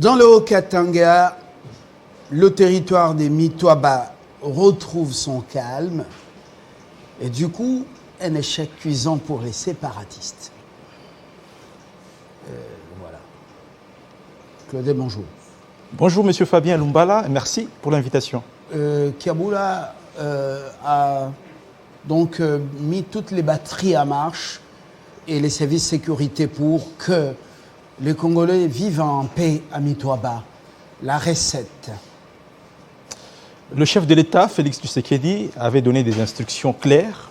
Dans le Haut-Katanga, le territoire des Mitoaba retrouve son calme et du coup, un échec cuisant pour les séparatistes. Voilà. Claude, bonjour. Bonjour, Monsieur Fabien Lumbala, merci pour l'invitation. Kiaboula a donc mis toutes les batteries à marche et les services de sécurité pour que les Congolais vivent en paix à Mitoaba. La recette. Le chef de l'État, Félix Tshisekedi, avait donné des instructions claires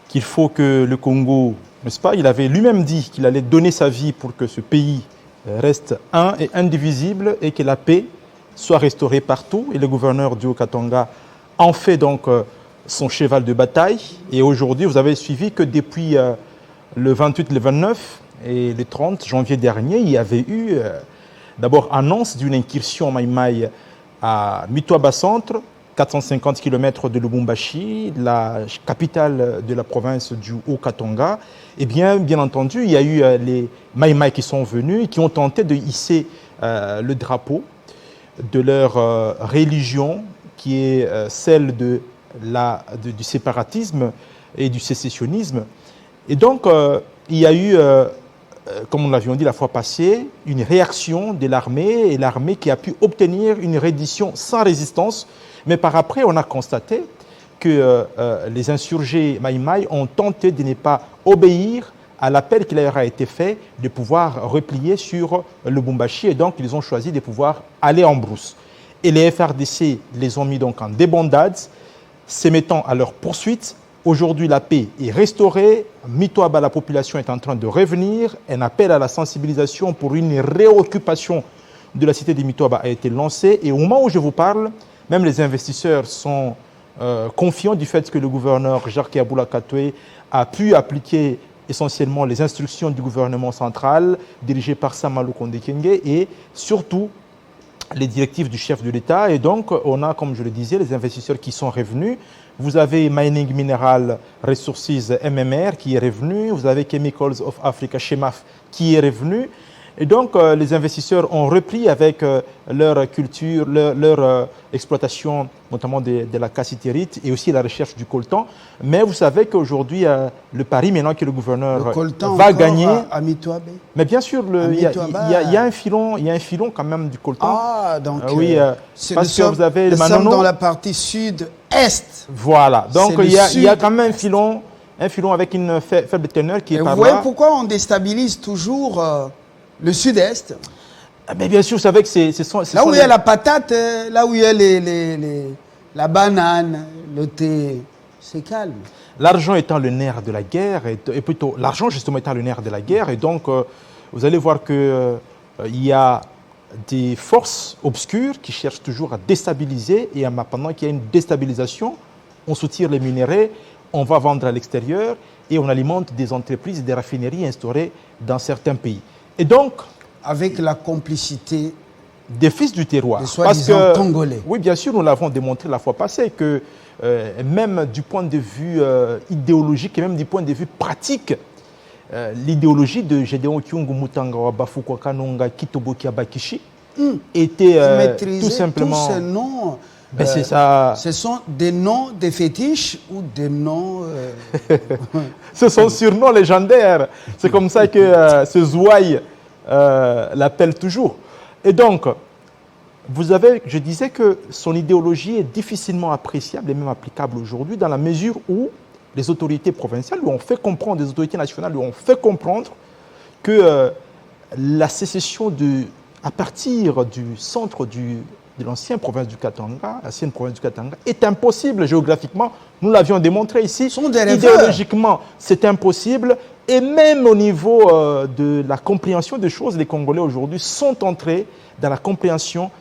qu'il faut que le Congo, n'est-ce pas, il avait lui-même dit qu'il allait donner sa vie pour que ce pays reste un et indivisible et que la paix soit restaurée partout. Et le gouverneur du Haut-Katanga en fait donc son cheval de bataille. Et aujourd'hui, vous avez suivi que depuis le 28, le 29 et le 30 janvier dernier, il y avait eu d'abord annonce d'une incursion Maïmaï à Mitoaba Centre, 450 km de Lubumbashi, la capitale de la province du Haut-Katanga. Et bien entendu, il y a eu les Maïmaï qui sont venus et qui ont tenté de hisser le drapeau de leur religion, qui est celle du séparatisme et du sécessionnisme. Et donc, il y a eu, comme nous l'avions dit la fois passée, une réaction de l'armée, et l'armée qui a pu obtenir une reddition sans résistance. Mais par après, on a constaté que les insurgés Maïmaï ont tenté de ne pas obéir à l'appel qui leur a été fait de pouvoir replier sur le Lubumbashi. Et donc, ils ont choisi de pouvoir aller en brousse. Et les FRDC les ont mis donc en débandade, se mettant à leur poursuite. Aujourd'hui, la paix est restaurée. Mitoaba, la population est en train de revenir. Un appel à la sensibilisation pour une réoccupation de la cité de Mitoaba a été lancé. Et au moment où je vous parle, même les investisseurs sont confiants du fait que le gouverneur Jacques Yaboula Katoué a pu appliquer essentiellement les instructions du gouvernement central dirigé par Samalou Konde Kyenge et surtout les directives du chef de l'État. Et donc, on a, comme je le disais, les investisseurs qui sont revenus. Vous avez Mining Mineral Resources MMR qui est revenu. Vous avez Chemicals of Africa, CHEMAF, qui est revenu. Et donc, les investisseurs ont repris avec leur culture, leur exploitation, notamment de la cassitérite et aussi la recherche du coltan. Mais vous savez qu'aujourd'hui, le pari, maintenant que le gouverneur va gagner... à Mitoaba. Mais bien sûr, il y a un filon quand même du coltan. Ah, donc oui, parce que vous avez nous le sommes Manono. dans la partie sud-est. Voilà, donc il y a quand même un filon avec une faible teneur qui est par là. Vous voyez pourquoi on déstabilise toujours le sud-est? Mais bien sûr, vous savez que ce sont là où il y a la patate, là où il y a la banane, le thé, c'est calme. L'argent étant le nerf de la guerre, et plutôt l'argent justement étant le nerf de la guerre, et donc vous allez voir qu'il y a des forces obscures qui cherchent toujours à déstabiliser, et pendant qu'il y a une déstabilisation, on soutire les minéraux, on va vendre à l'extérieur, et on alimente des entreprises et des raffineries instaurées dans certains pays. Et donc, avec la complicité des fils du terroir. Des soi-disant Congolais. Oui, bien sûr, nous l'avons démontré la fois passée que même du point de vue idéologique et même du point de vue pratique, l'idéologie de Gédéon Kyungu Mutangawa Bafukwa Kanonga Kitoboki Abakishi était tout simplement... Tous ces noms, c'est ça. Ce sont des noms de fétiches ou des noms... Ce sont surnoms légendaires. C'est comme ça que ce Zouaï l'appelle toujours. Et donc, vous avez, je disais que son idéologie est difficilement appréciable et même applicable aujourd'hui dans la mesure où les autorités provinciales lui ont fait comprendre, les autorités nationales lui ont fait comprendre que la sécession à partir du centre de l'ancienne province du Katanga, est impossible géographiquement. Nous l'avions démontré ici. Idéologiquement, c'est impossible. Et même au niveau de la compréhension des choses, les Congolais aujourd'hui sont entrés dans la compréhension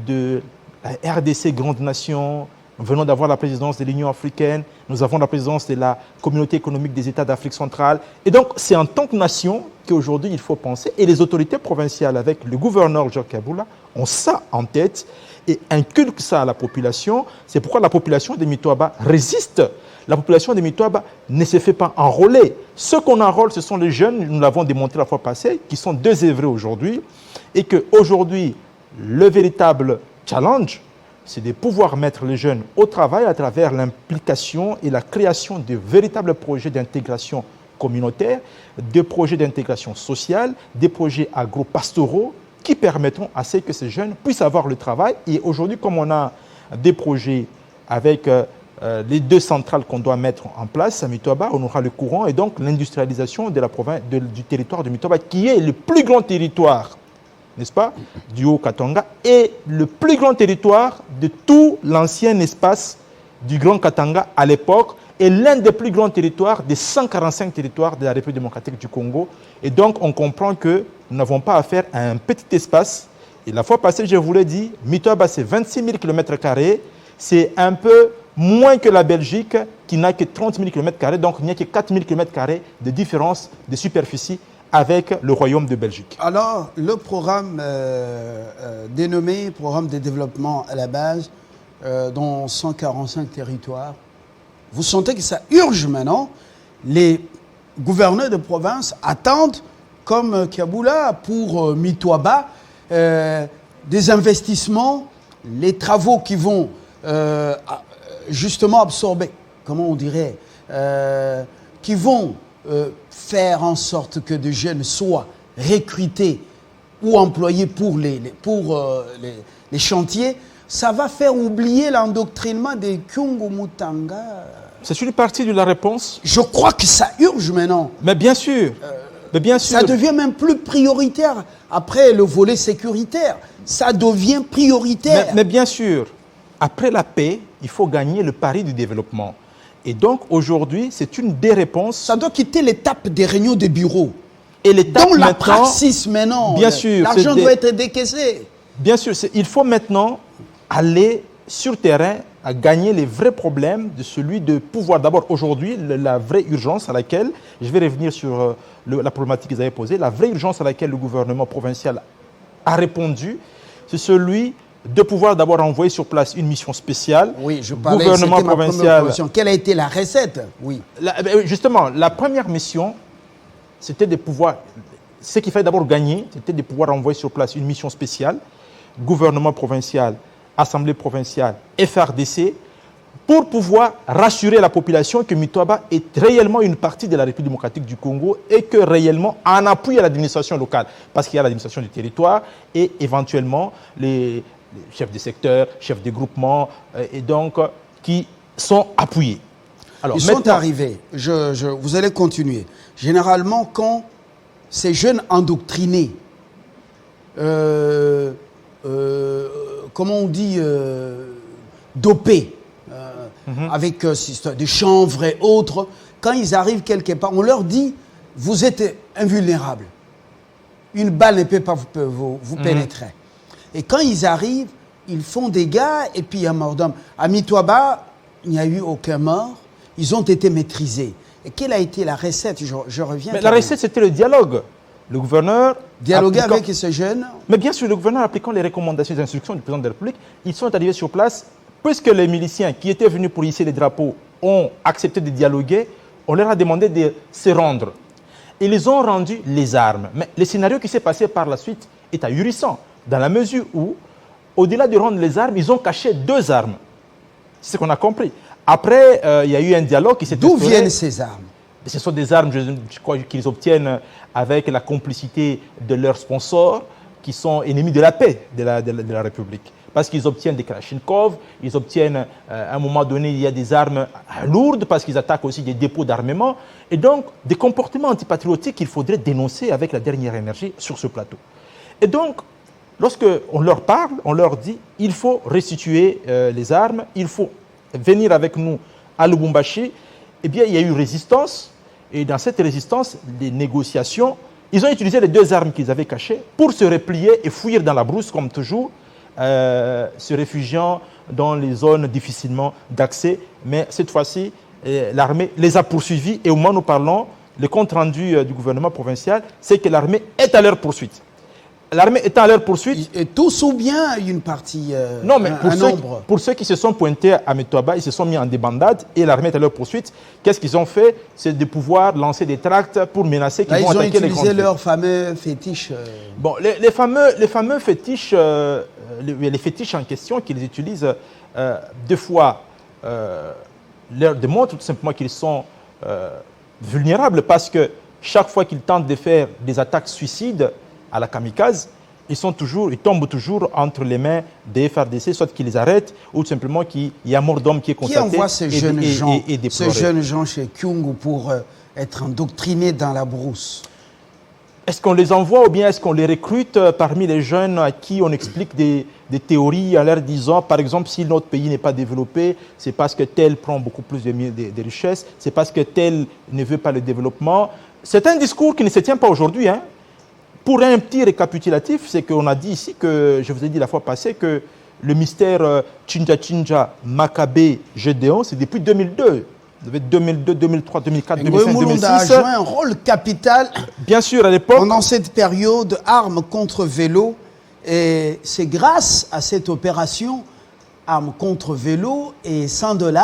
de la RDC, grande nation. Nous venons d'avoir la présidence de l'Union africaine, nous avons la présidence de la communauté économique des États d'Afrique centrale. Et donc, c'est en tant que nation qu'aujourd'hui, il faut penser. Et les autorités provinciales, avec le gouverneur Jacques Yaboula, ont ça en tête et inculquent ça à la population. C'est pourquoi la population de Mitoaba résiste. la population de Mitoaba ne se fait pas enrôler. Ceux qu'on enrôle, ce sont les jeunes, nous l'avons démontré la fois passée, qui sont désœuvrés aujourd'hui, et qu'aujourd'hui, le véritable challenge, c'est de pouvoir mettre les jeunes au travail à travers l'implication et la création de véritables projets d'intégration communautaire, des projets d'intégration sociale, des projets agro-pastoraux qui permettront à ce que ces jeunes puissent avoir le travail. Et aujourd'hui, comme on a des projets avec les 2 centrales qu'on doit mettre en place à Mitoaba, on aura le courant et donc l'industrialisation de la province, du territoire de Mitoaba, qui est le plus grand territoire, n'est-ce pas, du Haut-Katanga, et le plus grand territoire de tout l'ancien espace du Grand Katanga à l'époque, et l'un des plus grands territoires des 145 territoires de la République démocratique du Congo. Et donc, on comprend que nous n'avons pas affaire à un petit espace. Et la fois passée, je vous l'ai dit, Mitoaba, c'est 26 000 km². C'est un peu moins que la Belgique, qui n'a que 30 000 km². Donc, il n'y a que 4 000 km² de différence de superficie avec le Royaume de Belgique. Alors, le programme dénommé Programme de développement à la base, dans 145 territoires, vous sentez que ça urge maintenant. Les gouverneurs de province attendent, comme Kiaboula pour Mitoaba, des investissements, les travaux qui vont justement absorber, comment on dirait, qui vont faire en sorte que des jeunes soient recrutés ou employés pour les chantiers. Ça va faire oublier l'endoctrinement des Kyungu Mutanga. C'est une partie de la réponse. Je crois que ça urge maintenant. Mais bien sûr. Mais bien sûr. Ça devient même plus prioritaire. Après le volet sécuritaire, ça devient prioritaire. Mais bien sûr, après la paix, il faut gagner le pari du développement. Et donc aujourd'hui, c'est une des réponses. Ça doit quitter l'étape des réunions de bureau. Et l'étape la praxis maintenant. Bien sûr. L'argent doit être décaissé. Bien sûr, il faut maintenant aller sur terrain à gagner les vrais problèmes de celui de pouvoir. D'abord, aujourd'hui, la vraie urgence à laquelle, je vais revenir sur la problématique que vous avez posée, la vraie urgence à laquelle le gouvernement provincial a répondu, c'est celui de pouvoir d'abord envoyer sur place une mission spéciale. Oui, je parlais, gouvernement provincial. Quelle a été la recette? Oui. Justement, la première mission, c'était de pouvoir, ce qu'il fallait d'abord gagner, c'était de pouvoir envoyer sur place une mission spéciale, gouvernement provincial, Assemblée provinciale, FRDC, pour pouvoir rassurer la population que Mitoaba est réellement une partie de la République démocratique du Congo et que réellement en appui à l'administration locale. Parce qu'il y a l'administration du territoire et éventuellement les chefs de secteur, chefs de groupement, et donc qui sont appuyés. Alors, ils sont arrivés, vous allez continuer. Généralement, quand ces jeunes endoctrinés, comment on dit, dopés, avec des chanvres et autres, quand ils arrivent quelque part, on leur dit, vous êtes invulnérables. Une balle ne peut pas vous pénétrer. Et quand ils arrivent, ils font des dégâts et puis il y a mort d'homme. À Mitoaba, il n'y a eu aucun mort. Ils ont été maîtrisés. Et quelle a été la recette? Je reviens. Mais la recette, c'était le dialogue. Le gouverneur... Dialoguer avec ces jeunes. Mais bien sûr, le gouverneur, appliquant les recommandations et les instructions du président de la République, ils sont arrivés sur place. Puisque les miliciens qui étaient venus pour hisser les drapeaux ont accepté de dialoguer, on leur a demandé de se rendre. Ils ont rendu les armes. Mais le scénario qui s'est passé par la suite est ahurissant, dans la mesure où, au-delà de rendre les armes, ils ont caché 2 armes. C'est ce qu'on a compris. Après, il y a eu un dialogue qui s'est D'où viennent ces armes? Ce sont des armes, je crois, qu'ils obtiennent avec la complicité de leurs sponsors, qui sont ennemis de la paix de la République. Parce qu'ils obtiennent des Kalachnikov, ils obtiennent, à un moment donné, il y a des armes lourdes, parce qu'ils attaquent aussi des dépôts d'armement. Et donc, des comportements antipatriotiques qu'il faudrait dénoncer avec la dernière énergie sur ce plateau. Et donc, lorsqu'on leur parle, on leur dit, il faut restituer les armes, il faut venir avec nous à Lubumbashi. Eh bien, il y a eu résistance. Et dans cette résistance, les négociations, ils ont utilisé les 2 armes qu'ils avaient cachées pour se replier et fuir dans la brousse, comme toujours, se réfugiant dans les zones difficilement d'accès. Mais cette fois-ci, l'armée les a poursuivis. Et au moment où nous parlons, le compte rendu du gouvernement provincial, c'est que l'armée est à leur poursuite. L'armée est à leur poursuite. Et tous ou bien une partie, Non, mais un nombre. pour ceux qui se sont pointés à Metoaba, ils se sont mis en débandade et l'armée est à leur poursuite. Qu'est-ce qu'ils ont fait? C'est de pouvoir lancer des tracts pour menacer qu'ils vont attaquer les grandes villes. Ils ont utilisé leur fameux fétiche. Bon, les fameux fétiches, les fétiches en question qu'ils utilisent, deux fois, leur démontrent tout simplement qu'ils sont vulnérables parce que chaque fois qu'ils tentent de faire des attaques suicides à la kamikaze, ils tombent toujours entre les mains des FARDC, soit qu'ils les arrêtent, ou tout simplement qu'il y a mort d'homme qui est constaté. Qui envoie ces jeunes gens chez Kyungu pour être endoctrinés dans la brousse? Est-ce qu'on les envoie ou bien est-ce qu'on les recrute parmi les jeunes à qui on explique des théories en leur disant, par exemple, si notre pays n'est pas développé, c'est parce que tel prend beaucoup plus de richesses, c'est parce que tel ne veut pas le développement. C'est un discours qui ne se tient pas aujourd'hui, hein. Pour un petit récapitulatif, c'est qu'on a dit ici, que je vous ai dit la fois passée, que le mystère Chinja Makabe Gédéon, c'est depuis 2002. 2002, 2003, 2004, 2005, 2006. a joué un rôle capital. Bien sûr, à l'époque. Pendant cette période, armes contre vélo. Et c'est grâce à cette opération, armes contre vélo et $100,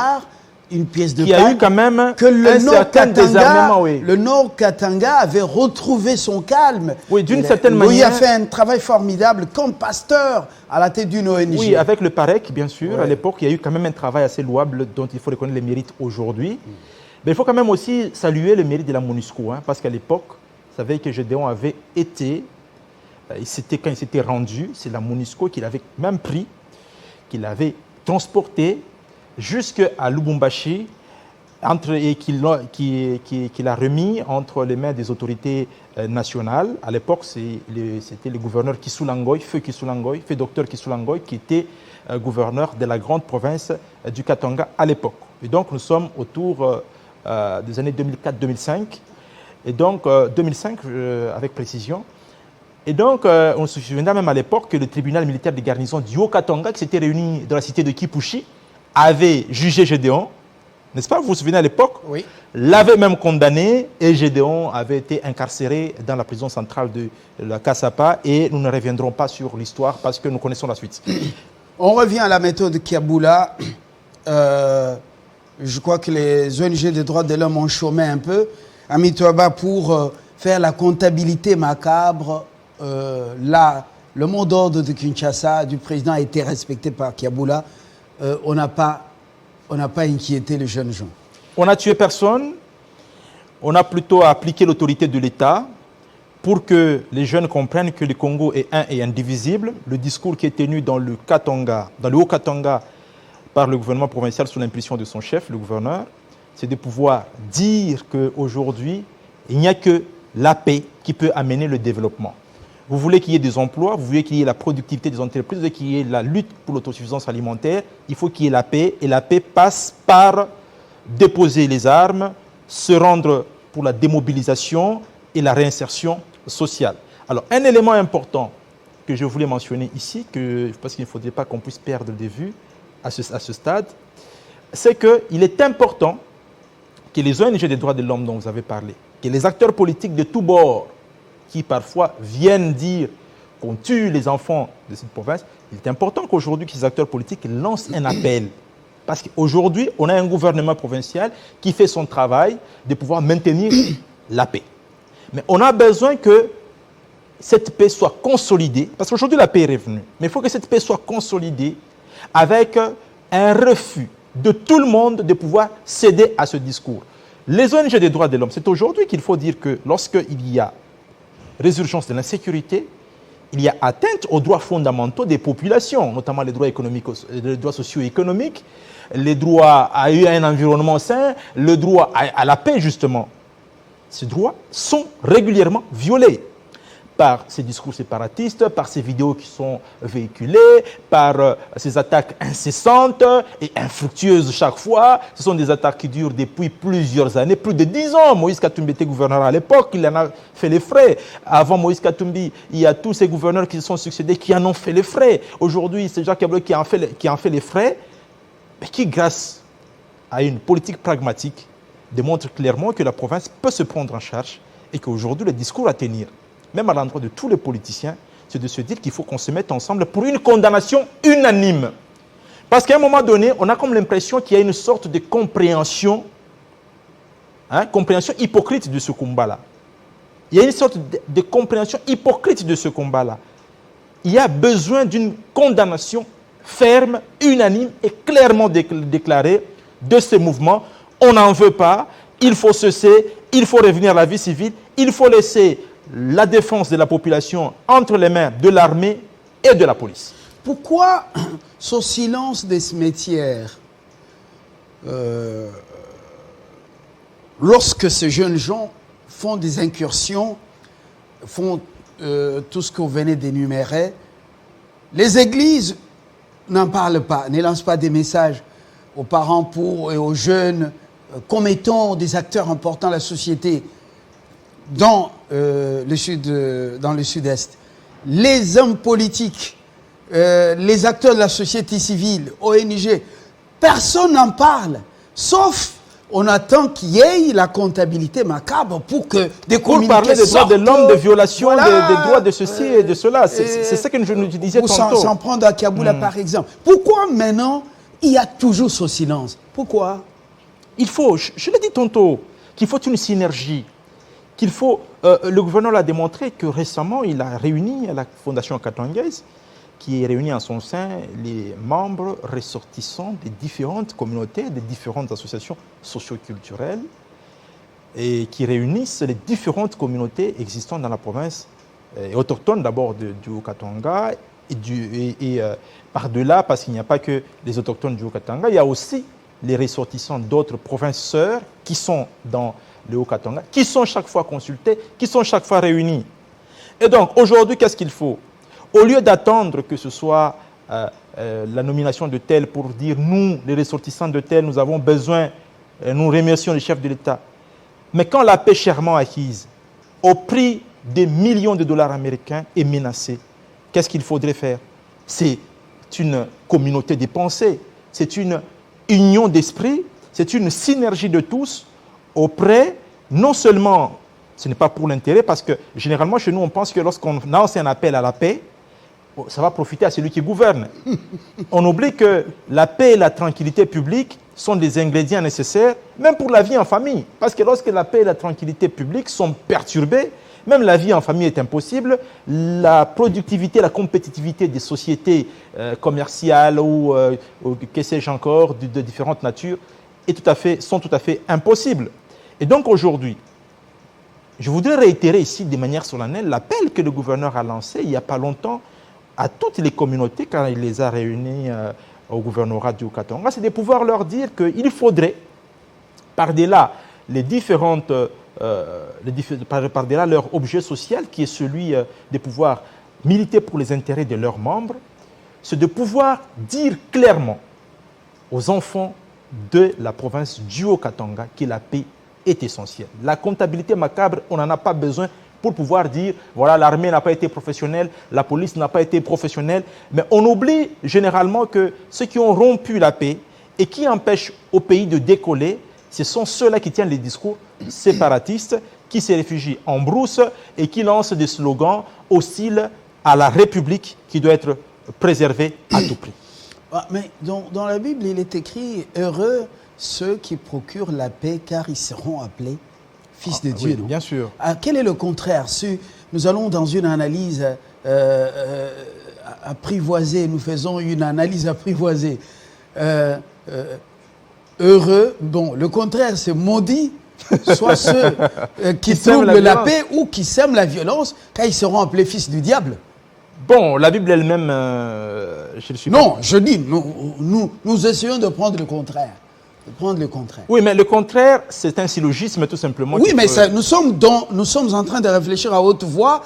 une pièce de il y a eu quand même que le oui. Nord Katanga avait retrouvé son calme. Oui, d'une certaine manière. Il a fait un travail formidable comme pasteur à la tête d'une ONG. Oui, avec le PAREC, bien sûr. Ouais. À l'époque, il y a eu quand même un travail assez louable dont il faut reconnaître les mérites aujourd'hui. Mais il faut quand même aussi saluer le mérite de la MONUSCO, hein, parce qu'à l'époque, vous savez que Gédéon avait été, quand il s'était rendu, c'est la MONUSCO qui l'avait même pris, qui l'avait transporté jusqu'à Lubumbashi et qu'il a remis entre les mains des autorités nationales. À l'époque, c'était le gouverneur feu docteur Kisulangoy, qui était gouverneur de la grande province du Katanga à l'époque. Et donc, nous sommes autour des années 2004-2005, et donc 2005 avec précision. Et donc, on se souviendra même à l'époque que le tribunal militaire de garnison du Haut-Katanga, qui s'était réuni dans la cité de Kipushi, avait jugé Gédéon, n'est-ce pas? Vous vous souvenez à l'époque? Oui. L'avait même condamné et Gédéon avait été incarcéré dans la prison centrale de la Kasapa et nous ne reviendrons pas sur l'histoire parce que nous connaissons la suite. On revient à la méthode Kiaboula. Je crois que les ONG des droits de l'homme ont chômé un peu à Metoaba pour faire la comptabilité macabre. Le mot d'ordre de Kinshasa du président a été respecté par Kiaboula. On n'a pas inquiété les jeunes gens. On n'a tué personne. On a plutôt appliqué l'autorité de l'État pour que les jeunes comprennent que le Congo est un et indivisible. Le discours qui est tenu dans le Haut-Katanga par le gouvernement provincial sous l'impulsion de son chef, le gouverneur, c'est de pouvoir dire qu'aujourd'hui, il n'y a que la paix qui peut amener le développement. Vous voulez qu'il y ait des emplois, vous voulez qu'il y ait la productivité des entreprises, vous voulez qu'il y ait la lutte pour l'autosuffisance alimentaire, il faut qu'il y ait la paix. Et la paix passe par déposer les armes, se rendre pour la démobilisation et la réinsertion sociale. Alors, un élément important que je voulais mentionner ici, parce qu'il ne faudrait pas qu'on puisse perdre de vue à ce stade, c'est qu'il est important que les ONG des droits de l'homme dont vous avez parlé, que les acteurs politiques de tous bords, qui parfois viennent dire qu'on tue les enfants de cette province, il est important qu'aujourd'hui, ces acteurs politiques lancent un appel. Parce qu'aujourd'hui, on a un gouvernement provincial qui fait son travail de pouvoir maintenir la paix. Mais on a besoin que cette paix soit consolidée, parce qu'aujourd'hui, la paix est revenue. Mais il faut que cette paix soit consolidée avec un refus de tout le monde de pouvoir céder à ce discours. Les ONG des droits de l'homme, c'est aujourd'hui qu'il faut dire que lorsqu'il y a résurgence de l'insécurité, il y a atteinte aux droits fondamentaux des populations, notamment les droits économiques, les droits socio-économiques, les droits à un environnement sain, le droit à la paix, justement. Ces droits sont régulièrement violés par ces discours séparatistes, par ces vidéos qui sont véhiculées, par ces attaques incessantes et infructueuses chaque fois. Ce sont des attaques qui durent depuis plusieurs années, plus de 10 ans. Moïse Katumbi était gouverneur à l'époque, il en a fait les frais. Avant Moïse Katumbi, il y a tous ces gouverneurs qui se sont succédés qui en ont fait les frais. Aujourd'hui, c'est Jacques Kabila qui en fait les frais, mais qui, grâce à une politique pragmatique, démontre clairement que la province peut se prendre en charge et qu'aujourd'hui, le discours à tenir, même à l'endroit de tous les politiciens, c'est de se dire qu'il faut qu'on se mette ensemble pour une condamnation unanime. Parce qu'à un moment donné, on a comme l'impression qu'il y a une sorte de compréhension, compréhension hypocrite de ce combat-là. Il y a une sorte de compréhension hypocrite de ce combat-là. Il y a besoin d'une condamnation ferme, unanime et clairement déclarée de ces mouvements. On n'en veut pas, il faut cesser, il faut revenir à la vie civile, il faut laisser la défense de la population entre les mains de l'armée et de la police. Pourquoi ce silence des cimetières lorsque ces jeunes gens font des incursions, font tout ce que vous venez d'énumérer, les églises n'en parlent pas, ne lancent pas des messages aux parents et aux jeunes comme étant des acteurs importants de la société dans le sud-est. Les hommes politiques, les acteurs de la société civile, ONG, personne n'en parle, sauf on attend qu'il y ait la comptabilité macabre pour que des communiqués parler des droits de l'homme, de violation des droits de ceci et de cela. C'est ce que je nous disais tantôt. S'en prendre à Kaboula, par exemple. Pourquoi maintenant, il y a toujours ce silence? Pourquoi? Il faut, je l'ai dit tantôt, qu'il faut une synergie. Qu'il faut, le gouvernement l'a démontré que récemment, il a réuni à la Fondation katangaise, qui est réunie en son sein les membres ressortissants des différentes communautés, des différentes associations socio-culturelles et qui réunissent les différentes communautés existantes dans la province, autochtones d'abord du Haut-Katanga et par-delà, parce qu'il n'y a pas que les autochtones du Haut-Katanga, il y a aussi les ressortissants d'autres provinces sœurs qui sont dans le Haut-Katanga, qui sont chaque fois consultés, qui sont chaque fois réunis. Et donc aujourd'hui, qu'est-ce qu'il faut? Au lieu d'attendre que ce soit la nomination de tel pour dire nous, les ressortissants de tel, nous avons besoin, nous remercions le chef de l'État. Mais quand la paix chèrement acquise, au prix des millions de dollars américains, est menacée, qu'est-ce qu'il faudrait faire? C'est une communauté de pensée, c'est une union d'esprit, c'est une synergie de tous auprès, non seulement, ce n'est pas pour l'intérêt, parce que généralement chez nous on pense que lorsqu'on lance un appel à la paix, ça va profiter à celui qui gouverne. On oublie que la paix et la tranquillité publique sont des ingrédients nécessaires, même pour la vie en famille. Parce que lorsque la paix et la tranquillité publique sont perturbées, même la vie en famille est impossible, la productivité, la compétitivité des sociétés commerciales ou que sais-je encore, de différentes natures, sont tout à fait impossibles. Et donc aujourd'hui, je voudrais réitérer ici de manière solennelle l'appel que le gouverneur a lancé il n'y a pas longtemps à toutes les communautés quand il les a réunies au gouvernorat du Haut-Katanga, c'est de pouvoir leur dire qu'il faudrait, par-delà les différentes, par-delà leur objet social qui est celui de pouvoir militer pour les intérêts de leurs membres, c'est de pouvoir dire clairement aux enfants de la province du Haut-Katanga que la paix est essentielle. La comptabilité macabre, on n'en a pas besoin pour pouvoir dire, voilà, l'armée n'a pas été professionnelle, la police n'a pas été professionnelle, mais on oublie généralement que ceux qui ont rompu la paix et qui empêchent au pays de décoller, ce sont ceux-là qui tiennent les discours séparatistes, qui se réfugient en brousse et qui lancent des slogans hostiles à la République qui doit être préservée à tout prix. Ah, mais dans la Bible, il est écrit « Heureux ceux qui procurent la paix, car ils seront appelés fils de Dieu. » Oui, bien sûr. Ah, quel est le contraire? Si nous allons dans une analyse apprivoisée, nous faisons une analyse apprivoisée. Heureux, bon, le contraire, c'est maudit, soit ceux qui troublent la paix ou qui sèment la violence, car ils seront appelés fils du diable. Bon, la Bible elle-même, je ne suis pas... Non, je dis, nous essayons de prendre le contraire. Oui, mais le contraire, c'est un syllogisme tout simplement. Oui, mais ça, nous sommes en train de réfléchir à haute voix,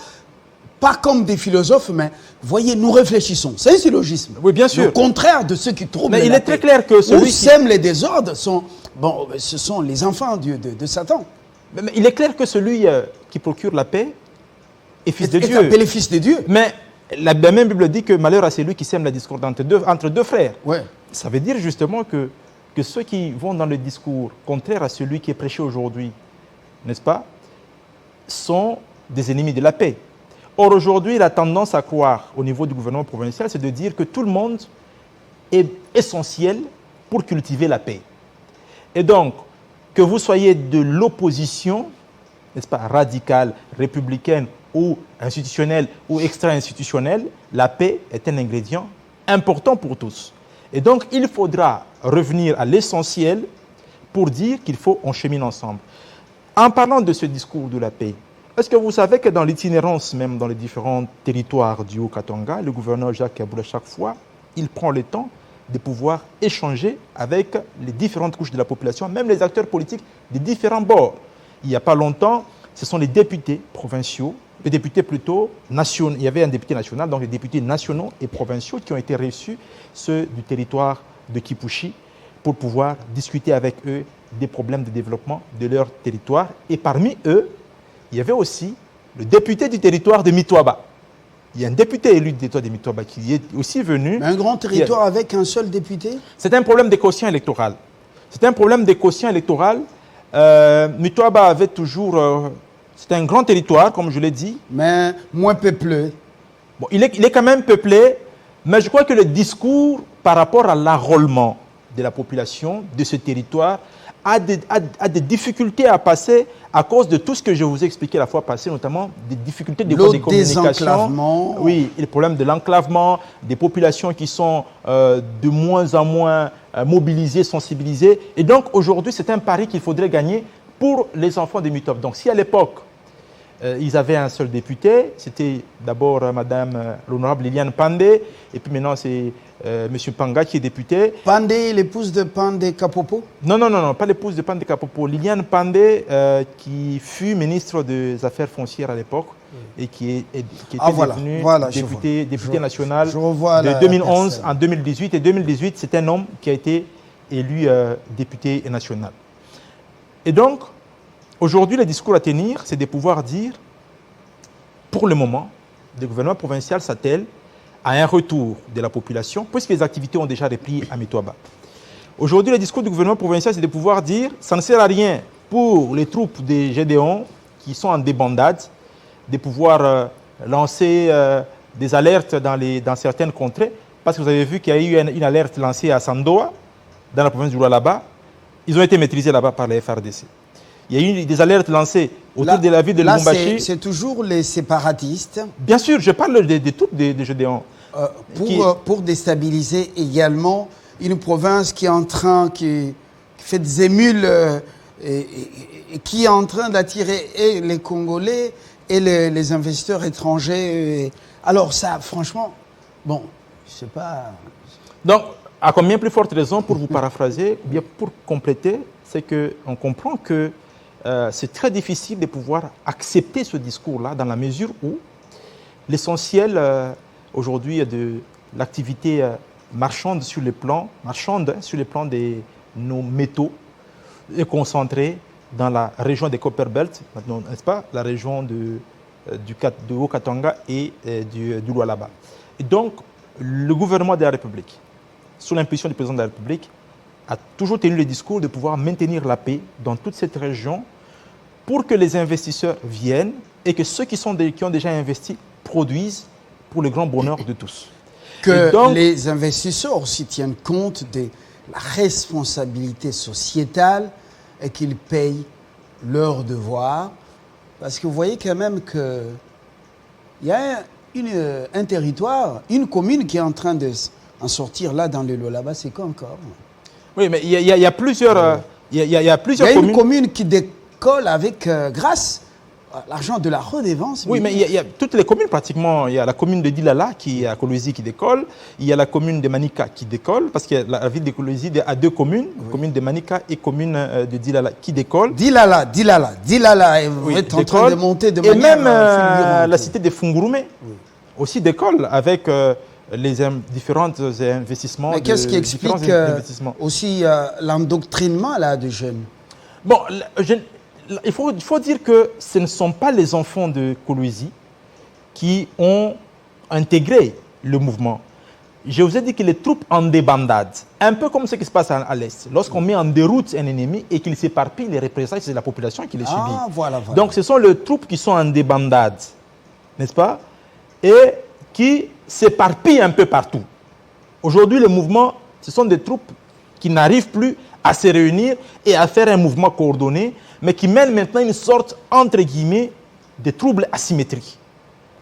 pas comme des philosophes, mais voyez, nous réfléchissons. C'est un syllogisme. Oui, bien sûr. Le contraire de ceux qui troublent mais il est très clair que celui qui sème les désordres ce sont les enfants de Satan. Mais il est clair que celui qui procure la paix est fils de Dieu. Est appelé fils de Dieu. Mais la même Bible dit que malheur à celui qui sème la discorde entre deux frères. Ouais. Ça veut dire justement que ceux qui vont dans le discours contraire à celui qui est prêché aujourd'hui, n'est-ce pas, sont des ennemis de la paix. Or, aujourd'hui, la tendance à croire au niveau du gouvernement provincial, c'est de dire que tout le monde est essentiel pour cultiver la paix. Et donc, que vous soyez de l'opposition, n'est-ce pas, radicale, républicaine ou institutionnelle ou extra-institutionnelle, la paix est un ingrédient important pour tous. Et donc, il faudra revenir à l'essentiel pour dire qu'il faut en cheminer ensemble. En parlant de ce discours de la paix, est-ce que vous savez que dans l'itinérance, même dans les différents territoires du Haut-Katanga, le gouverneur Jacques Kaboul, à chaque fois, il prend le temps de pouvoir échanger avec les différentes couches de la population, même les acteurs politiques des différents bords. Il n'y a pas longtemps, ce sont les députés provinciaux, les députés plutôt nationaux, il y avait un député national, donc les députés nationaux et provinciaux qui ont été reçus, ceux du territoire de Kipushi, pour pouvoir discuter avec eux des problèmes de développement de leur territoire. Et parmi eux, il y avait aussi le député du territoire de Mitwaba. Il y a un député élu du territoire de Mitwaba qui est aussi venu. Mais un grand territoire avec un seul député? C'est un problème de quotient électoral. C'est un problème de quotient électoral. Mitwaba avait toujours... c'est un grand territoire, comme je l'ai dit. Mais moins peuplé. Bon, il est quand même peuplé, mais je crois que le discours par rapport à l'enrôlement de la population de ce territoire a des difficultés à passer à cause de tout ce que je vous ai expliqué la fois passée, notamment des difficultés de communication. Oui, et le problème de l'enclavement, des populations qui sont de moins en moins mobilisées, sensibilisées. Et donc aujourd'hui, c'est un pari qu'il faudrait gagner pour les enfants des Mitwaba. Donc si à l'époque, ils avaient un seul député, c'était d'abord Madame l'honorable Liliane Pandé, et puis maintenant c'est Monsieur Panga qui est député. Pandé, l'épouse de Pandé Kapopo? Non, pas l'épouse de Pandé Kapopo. Liliane Pandé, qui fut ministre des Affaires foncières à l'époque et qui était devenue députée nationale de 2011 en 2018. Et 2018, c'est un homme qui a été élu député national. Et donc, aujourd'hui, le discours à tenir, c'est de pouvoir dire, pour le moment, le gouvernement provincial s'attelle à un retour de la population, puisque les activités ont déjà repris à Mitwaba. Aujourd'hui, le discours du gouvernement provincial, c'est de pouvoir dire, ça ne sert à rien pour les troupes des Gédéons qui sont en débandade, de pouvoir lancer des alertes dans certaines contrées, parce que vous avez vu qu'il y a eu une alerte lancée à Sandoa, dans la province du Lualaba. Ils ont été maîtrisés là-bas par les FRDC. Il y a eu des alertes lancées autour de la ville de Lubumbashi. C'est toujours les séparatistes. Bien sûr, je parle des troupes des Gédéons. Pour déstabiliser également une province qui est en train, qui fait des émules et qui est en train d'attirer et les Congolais et les investisseurs étrangers. Alors ça, franchement, bon, je sais pas. Donc, à combien plus forte raison, pour vous paraphraser, bien pour compléter, c'est qu'on comprend que c'est très difficile de pouvoir accepter ce discours-là dans la mesure où l'essentiel aujourd'hui de l'activité marchande sur le plan de nos métaux est concentrée dans la région des Copperbelt, n'est-ce pas, la région du Haut-Katanga et du Lualaba. Et donc, le gouvernement de la République, sous l'impulsion du président de la République, a toujours tenu le discours de pouvoir maintenir la paix dans toute cette région pour que les investisseurs viennent et que ceux qui ont déjà investi produisent pour le grand bonheur de tous. Que donc, les investisseurs aussi tiennent compte de la responsabilité sociétale et qu'ils payent leurs devoirs. Parce que vous voyez quand même qu'il y a un territoire, une commune qui est en train d'en sortir là dans le Lualaba, c'est quoi encore? Oui, mais il y a plusieurs, il y a plusieurs communes. Il y a une commune qui décolle avec, grâce à l'argent de la redevance. Oui, mais il y a toutes les communes pratiquement. Il y a la commune de Dilala qui est à Kolwezi qui décolle. Il y a la commune de Manika qui décolle, parce que la ville de Kolwezi a deux communes, commune de Manika et commune de Dilala qui décolle. Dilala, vous êtes en train de monter de manière et même la cité de Fungurume aussi décolle avec les différents investissements. Mais qu'est-ce qui explique aussi l'endoctrinement de jeunes? Bon, il faut dire que ce ne sont pas les enfants de Kolwezi qui ont intégré le mouvement. Je vous ai dit que les troupes en débandade, un peu comme ce qui se passe à l'Est, lorsqu'on met en déroute un ennemi et qu'il s'éparpille, les représailles, c'est la population qui les subit. Voilà. Donc ce sont les troupes qui sont en débandade n'est-ce pas, et qui s'éparpillent un peu partout. Aujourd'hui, les mouvements, ce sont des troupes qui n'arrivent plus à se réunir et à faire un mouvement coordonné, mais qui mènent maintenant une sorte, entre guillemets, de troubles asymétriques.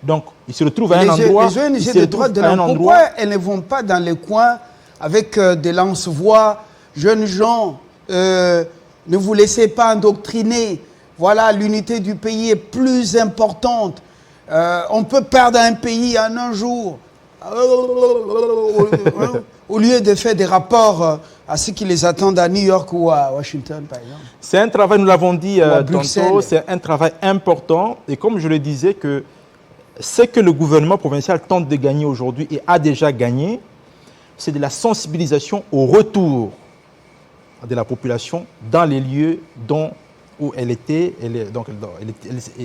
Donc, ils se retrouvent à un endroit... Les ONG de droits de l'homme, pourquoi elles ne vont pas dans les coins avec des lance-voix, jeunes gens, ne vous laissez pas endoctriner, voilà, l'unité du pays est plus importante, on peut perdre un pays en un jour, au lieu de faire des rapports à ceux qui les attendent à New York ou à Washington, par exemple. C'est un travail, nous l'avons dit tantôt, c'est un travail important, et comme je le disais, que ce que le gouvernement provincial tente de gagner aujourd'hui et a déjà gagné, c'est de la sensibilisation au retour de la population dans les lieux où elle était.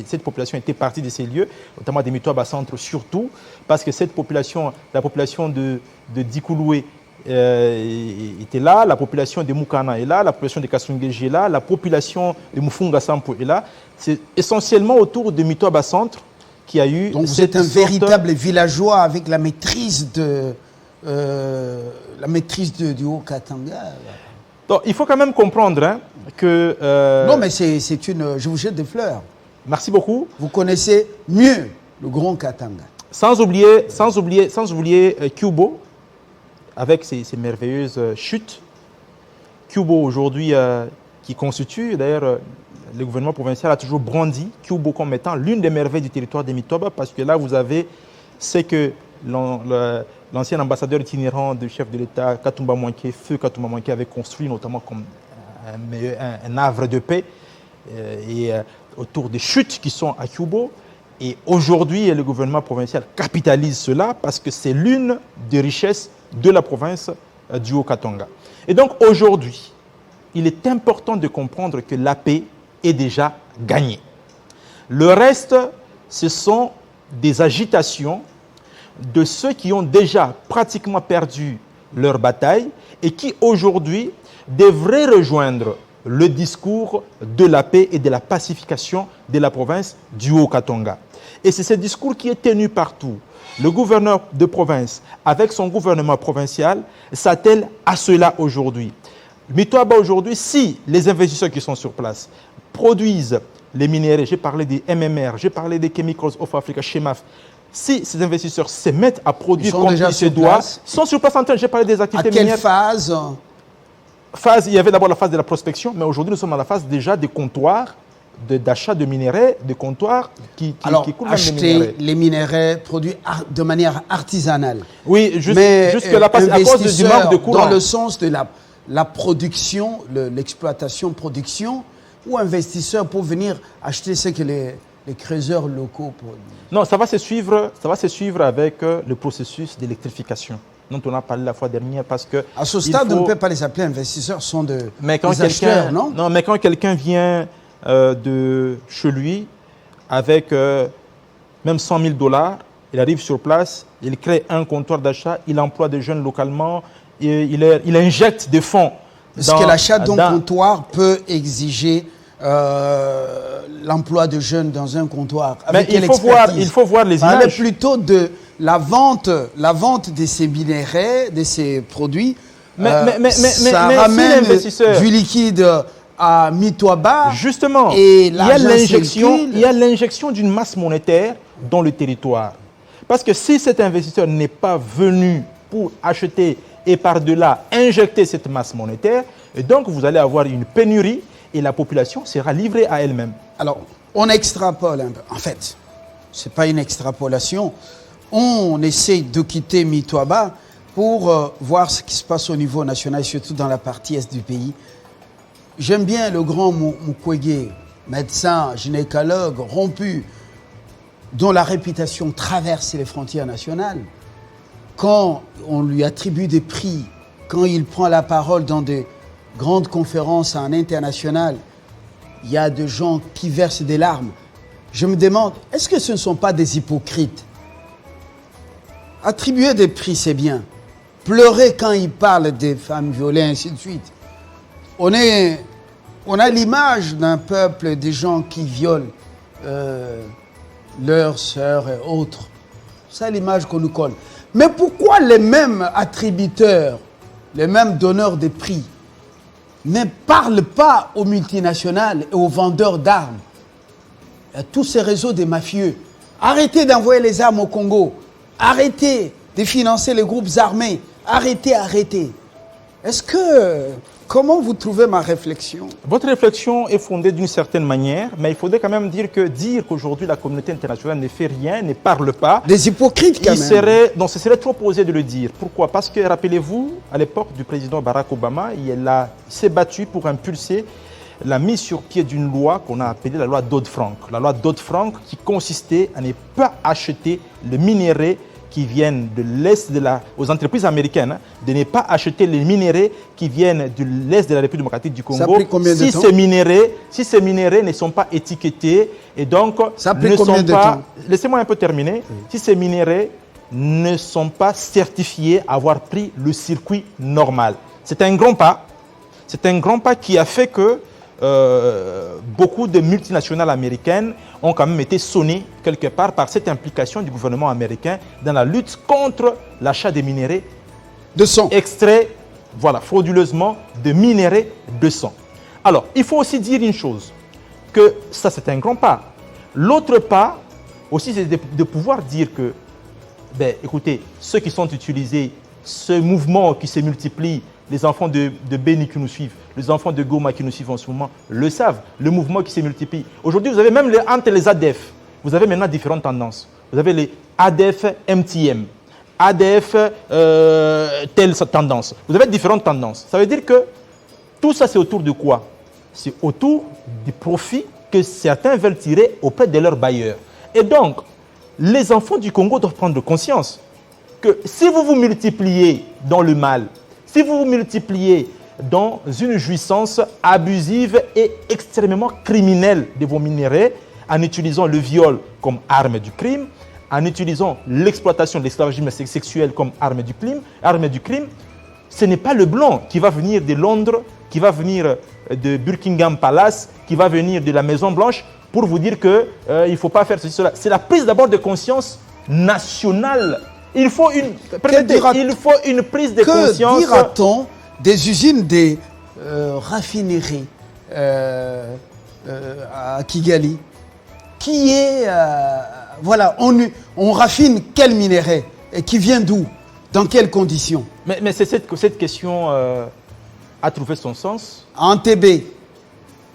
Cette population était partie de ces lieux, notamment des Mitoaba Centre surtout, parce que cette population, la population de Dikouloué était là, la population de Moukana est là, la population de Kassungeji est là, la population de Mufunga Sampo est là. C'est essentiellement autour de Mitoaba Centre qu'il y a eu... Donc vous êtes un véritable villageois avec la maîtrise du Haut-Katanga. Donc, il faut quand même comprendre que... Non, mais c'est une... Je vous jette des fleurs. Merci beaucoup. Vous connaissez mieux le Grand Katanga. Sans oublier Kubo, avec ses merveilleuses chutes. Kubo, aujourd'hui, qui constitue, d'ailleurs, le gouvernement provincial a toujours brandi Kubo comme étant l'une des merveilles du territoire des Mitoaba, parce que là, vous avez ce que l'ancien ambassadeur itinérant du chef de l'État, Katumba Mwanké, Feu Katumba Mwanké, avait construit notamment comme un havre de paix autour des chutes qui sont à Kubo. Et aujourd'hui, le gouvernement provincial capitalise cela parce que c'est l'une des richesses de la province du Haut-Katanga. Et donc aujourd'hui, il est important de comprendre que la paix est déjà gagnée. Le reste, ce sont des agitations de ceux qui ont déjà pratiquement perdu leur bataille et qui aujourd'hui devraient rejoindre le discours de la paix et de la pacification de la province du Haut-Katanga. Et c'est ce discours qui est tenu partout. Le gouverneur de province, avec son gouvernement provincial, s'attelle à cela aujourd'hui. Mitoaba aujourd'hui, si les investisseurs qui sont sur place produisent les minéraux, j'ai parlé des MMR, j'ai parlé des Chemicals of Africa, Chemaf, si ces investisseurs se mettent à produire comme il se doit, sont sur place en train, j'ai parlé des activités minières. À quelle phase? Il y avait d'abord la phase de la prospection, mais aujourd'hui nous sommes à la phase déjà des comptoirs, d'achat de minerais, des comptoirs qui coulent acheter les minerais produits de manière artisanale. Oui, jusque-là, à cause du manque de courant. Dans le sens de la production, l'exploitation-production, ou investisseurs pour venir acheter ce que les creuseurs locaux produisent. Non, ça va se suivre avec le processus d'électrification dont on a parlé la fois dernière parce que... À ce stade, on ne peut pas les appeler investisseurs, sont des acheteurs, non? Non, mais quand quelqu'un vient de chez lui avec même 100 000 $, il arrive sur place, il crée un comptoir d'achat, il emploie des jeunes localement, et il injecte des fonds. Est-ce que l'achat d'un comptoir peut exiger l'emploi de jeunes dans un comptoir? Mais il faut voir les images. Parlez plutôt de la vente de ces minéraux, de ces produits. Ça ramène du liquide à Mitoaba. Justement, et il y a l'injection d'une masse monétaire dans le territoire. Parce que si cet investisseur n'est pas venu pour acheter et par-delà injecter cette masse monétaire, et donc vous allez avoir une pénurie et la population sera livrée à elle-même. Alors, on extrapole un peu. En fait, ce n'est pas une extrapolation. On essaie de quitter Mitoaba pour voir ce qui se passe au niveau national, surtout dans la partie est du pays. J'aime bien le grand Mukwege, médecin, gynécologue, rompu, dont la réputation traverse les frontières nationales. Quand on lui attribue des prix, quand il prend la parole dans des grandes conférences en international, il y a des gens qui versent des larmes. Je me demande, est-ce que ce ne sont pas des hypocrites? Attribuer des prix, c'est bien. Pleurer quand il parle des femmes violées, ainsi de suite. On a l'image d'un peuple, des gens qui violent leurs sœurs et autres. C'est l'image qu'on nous colle. Mais pourquoi les mêmes attributeurs, les mêmes donneurs de prix ne parlent pas aux multinationales et aux vendeurs d'armes, à tous ces réseaux des mafieux? Arrêtez d'envoyer les armes au Congo. Arrêtez de financer les groupes armés. Arrêtez. Comment vous trouvez ma réflexion? Votre réflexion est fondée d'une certaine manière, mais il faudrait quand même dire qu'aujourd'hui la communauté internationale ne fait rien, ne parle pas. Des hypocrites quand même. Non, ce serait trop osé de le dire. Pourquoi? Parce que, rappelez-vous, à l'époque du président Barack Obama, il s'est battu pour impulser la mise sur pied d'une loi qu'on a appelée la loi Dodd-Frank. La loi Dodd-Frank qui consistait à ne pas acheter le minerai qui viennent de l'Est aux entreprises américaines, de ne pas acheter les minéraux qui viennent de l'Est de la République démocratique du Congo. Ça a pris combien de temps? Si ces minéraux ne sont pas étiquetés et donc ça a pris combien de temps? Laissez-moi un peu terminer. Oui. Si ces minéraux ne sont pas certifiés à avoir pris le circuit normal. C'est un grand pas. C'est un grand pas qui a fait que beaucoup de multinationales américaines ont quand même été sonnées quelque part par cette implication du gouvernement américain dans la lutte contre l'achat des minéraux de sang extraits, frauduleusement de minéraux de sang. Alors, il faut aussi dire une chose, que ça c'est un grand pas. L'autre pas aussi, c'est de pouvoir dire que, écoutez, ceux qui sont utilisés, ce mouvement qui se multiplie, les enfants de Béni qui nous suivent, les enfants de Goma qui nous suivent en ce moment le savent, le mouvement qui se multiplie. Aujourd'hui, vous avez même entre les ADF, vous avez maintenant différentes tendances. Vous avez les ADF MTM, ADF telle tendance. Vous avez différentes tendances. Ça veut dire que tout ça, c'est autour de quoi? C'est autour du profit que certains veulent tirer auprès de leurs bailleurs. Et donc, les enfants du Congo doivent prendre conscience que si vous vous multipliez dans le mal, si vous vous multipliez dans une jouissance abusive et extrêmement criminelle de vos minéraux, en utilisant le viol comme arme du crime, en utilisant l'exploitation de l'esclavagisme sexuel comme arme du crime, ce n'est pas le blanc qui va venir de Londres, qui va venir de Buckingham Palace, qui va venir de la Maison Blanche pour vous dire qu'il ne faut pas faire ceci, cela. C'est la prise d'abord de conscience nationale. Il faut une prise de conscience. Que dira-t-on des usines, des raffineries à Kigali qui est, on raffine quel minerai et qui vient d'où? Dans quelles conditions? Mais cette question a trouvé son sens. En TB.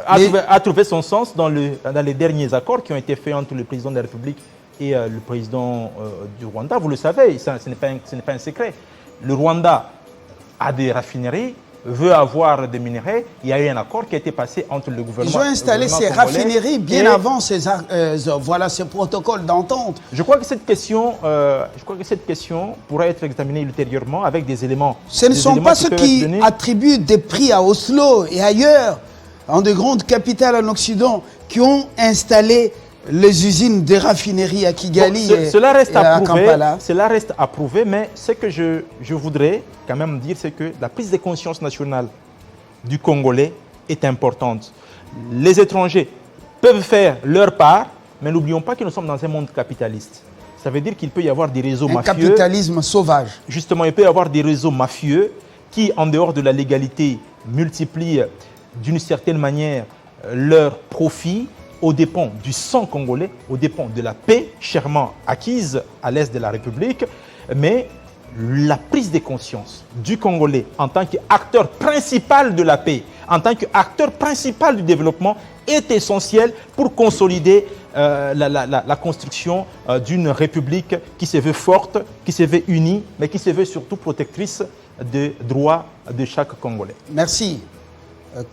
A trouvé son sens dans les derniers accords qui ont été faits entre le président de la République et le président du Rwanda. Vous le savez, ce n'est pas un secret. Le Rwanda a des raffineries, veut avoir des minerais. Il y a eu un accord qui a été passé entre le gouvernement. Ils ont installé ces raffineries bien avant ces protocoles d'entente. Je crois que cette question pourrait être examinée ultérieurement avec des éléments. Ce ne sont pas ceux qui attribuent des prix à Oslo et ailleurs, en de grandes capitales en Occident, qui ont installé les usines de raffineries à Kigali et à Kampala. Cela reste à prouver, mais ce que je voudrais quand même dire, c'est que la prise de conscience nationale du Congolais est importante. Les étrangers peuvent faire leur part, mais n'oublions pas que nous sommes dans un monde capitaliste. Ça veut dire qu'il peut y avoir des réseaux mafieux. Un capitalisme sauvage. Justement, il peut y avoir des réseaux mafieux qui, en dehors de la légalité, multiplient d'une certaine manière leurs profits aux dépens du sang congolais, aux dépens de la paix chèrement acquise à l'est de la République. Mais la prise de conscience du Congolais en tant qu'acteur principal de la paix, en tant qu'acteur principal du développement est essentielle pour consolider la construction d'une République qui se veut forte, qui se veut unie, mais qui se veut surtout protectrice des droits de chaque Congolais. Merci,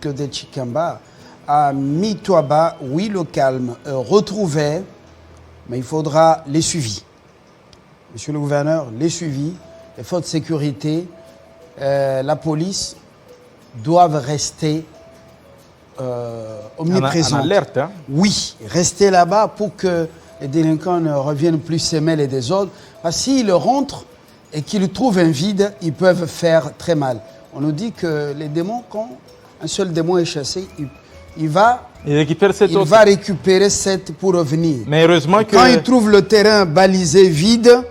Claude Chikamba. À Mitouaba, oui, le calme retrouvé, mais il faudra les suivis. Monsieur le gouverneur, les suivis, les forces de sécurité, la police doivent rester omniprésentes. En alerte, hein? Oui, rester là-bas pour que les délinquants ne reviennent plus s'aimer les désordres. Parce s'ils rentrent et qu'ils trouvent un vide, ils peuvent faire très mal. On nous dit que les démons, quand un seul démon est chassé, il va, Il récupère cette il autre. va récupérer 7 pour revenir. Mais heureusement que... Quand il trouve le terrain balisé vide,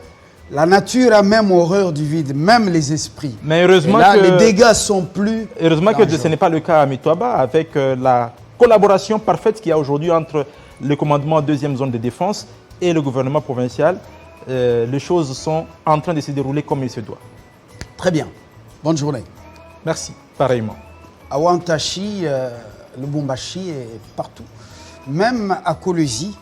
la nature a même horreur du vide, même les esprits. Mais Et heureusement là, que... les dégâts sont plus Heureusement que dangereux. ce n'est pas le cas à Mitwaba, avec la collaboration parfaite qu'il y a aujourd'hui entre le commandement 2e zone de défense et le gouvernement provincial. Les choses sont en train de se dérouler comme il se doit. Très bien. Bonne journée. Merci, pareillement. À Wantachi, Lubumbashi et partout. Même à Kolwezi,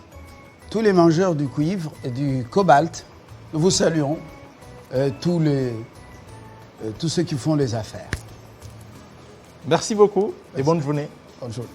tous les mangeurs du cuivre et du cobalt, nous vous saluons, tous ceux qui font les affaires. Merci beaucoup et bonne journée. Bonne journée.